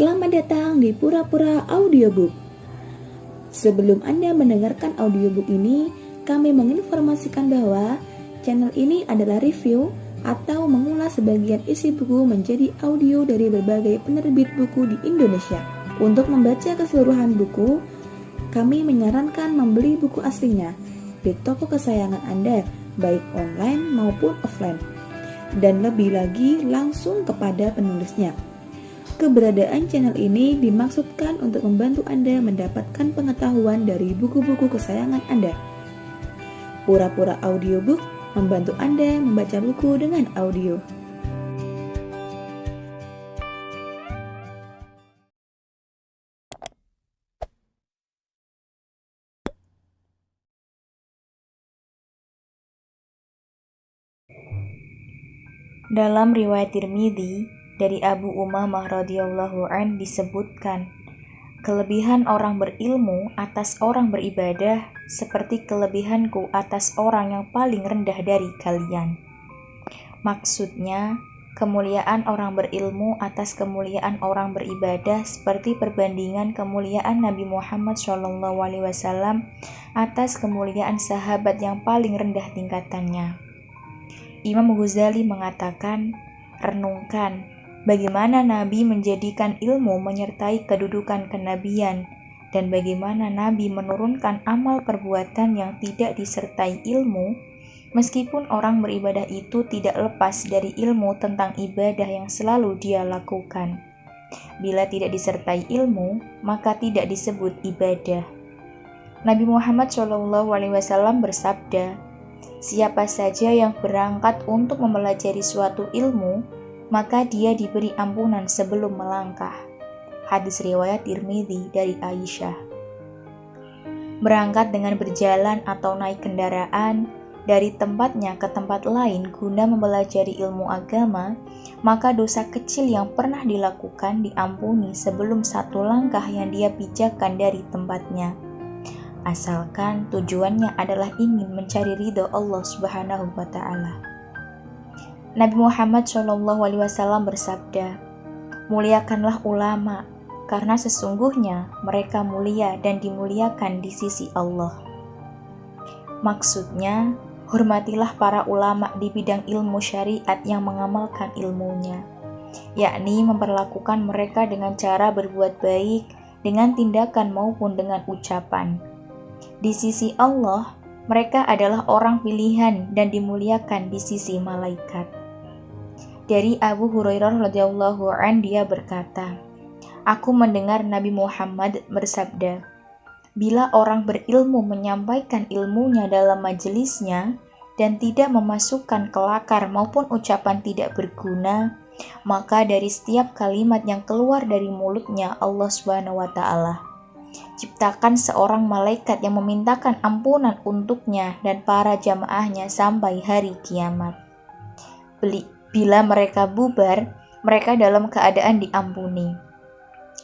Selamat datang di Pura-Pura Audiobook. Sebelum Anda mendengarkan audiobook ini, kami menginformasikan bahwa channel ini adalah review atau mengulas sebagian isi buku menjadi audio dari berbagai penerbit buku di Indonesia. Untuk membaca keseluruhan buku, kami menyarankan membeli buku aslinya di toko kesayangan Anda, baik online maupun offline, dan lebih lagi langsung kepada penulisnya. Keberadaan channel ini dimaksudkan untuk membantu Anda mendapatkan pengetahuan dari buku-buku kesayangan Anda. Pura-Pura Audiobook membantu Anda membaca buku dengan audio. Dalam riwayat Tirmidzi dari Abu Umamah radhiyallahu an disebutkan, kelebihan orang berilmu atas orang beribadah seperti kelebihanku atas orang yang paling rendah dari kalian. Maksudnya, kemuliaan orang berilmu atas kemuliaan orang beribadah seperti perbandingan kemuliaan Nabi Muhammad SAW atas kemuliaan sahabat yang paling rendah tingkatannya. Imam Ghazali mengatakan, renungkan bagaimana Nabi menjadikan ilmu menyertai kedudukan kenabian dan bagaimana Nabi menurunkan amal perbuatan yang tidak disertai ilmu, meskipun orang beribadah itu tidak lepas dari ilmu tentang ibadah yang selalu dia lakukan. Bila tidak disertai ilmu, maka tidak disebut ibadah. Nabi Muhammad SAW bersabda, siapa saja yang berangkat untuk mempelajari suatu ilmu, maka dia diberi ampunan sebelum melangkah. Hadis riwayat Tirmidzi dari Aisyah. Berangkat dengan berjalan atau naik kendaraan dari tempatnya ke tempat lain guna mempelajari ilmu agama, maka dosa kecil yang pernah dilakukan diampuni sebelum satu langkah yang dia pijakan dari tempatnya. Asalkan tujuannya adalah ingin mencari ridho Allah Subhanahu wa Ta'ala. Nabi Muhammad SAW bersabda, muliakanlah ulama, karena sesungguhnya mereka mulia dan dimuliakan di sisi Allah. Maksudnya, hormatilah para ulama di bidang ilmu syariat yang mengamalkan ilmunya, yakni memperlakukan mereka dengan cara berbuat baik, dengan tindakan maupun dengan ucapan. Di sisi Allah, mereka adalah orang pilihan dan dimuliakan di sisi malaikat. Dari Abu Hurairah radhiyallahu an dia berkata, aku mendengar Nabi Muhammad bersabda, bila orang berilmu menyampaikan ilmunya dalam majelisnya dan tidak memasukkan kelakar maupun ucapan tidak berguna, maka dari setiap kalimat yang keluar dari mulutnya Allah Subhanahu wa Ta'ala ciptakan seorang malaikat yang memintakan ampunan untuknya dan para jamaahnya sampai hari kiamat. Bila mereka bubar, mereka dalam keadaan diampuni.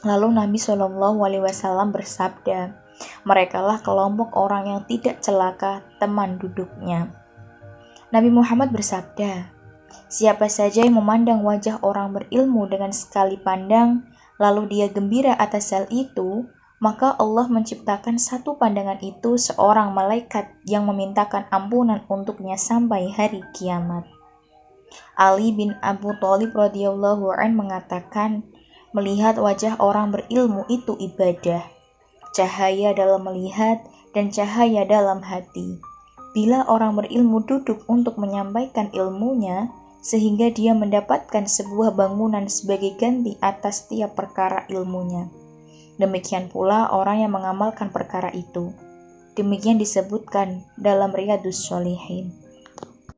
Lalu Nabi SAW bersabda, merekalah kelompok orang yang tidak celaka teman duduknya. Nabi Muhammad bersabda, siapa saja yang memandang wajah orang berilmu dengan sekali pandang, lalu dia gembira atas hal itu, maka Allah menciptakan satu pandangan itu seorang malaikat yang memintakan ampunan untuknya sampai hari kiamat. Ali bin Abu Thalib radhiyallahu an mengatakan, melihat wajah orang berilmu itu ibadah, cahaya dalam melihat dan cahaya dalam hati. Bila orang berilmu duduk untuk menyampaikan ilmunya, sehingga dia mendapatkan sebuah bangunan sebagai ganti atas tiap perkara ilmunya. Demikian pula orang yang mengamalkan perkara itu. Demikian disebutkan dalam Riyadhus Shalihin.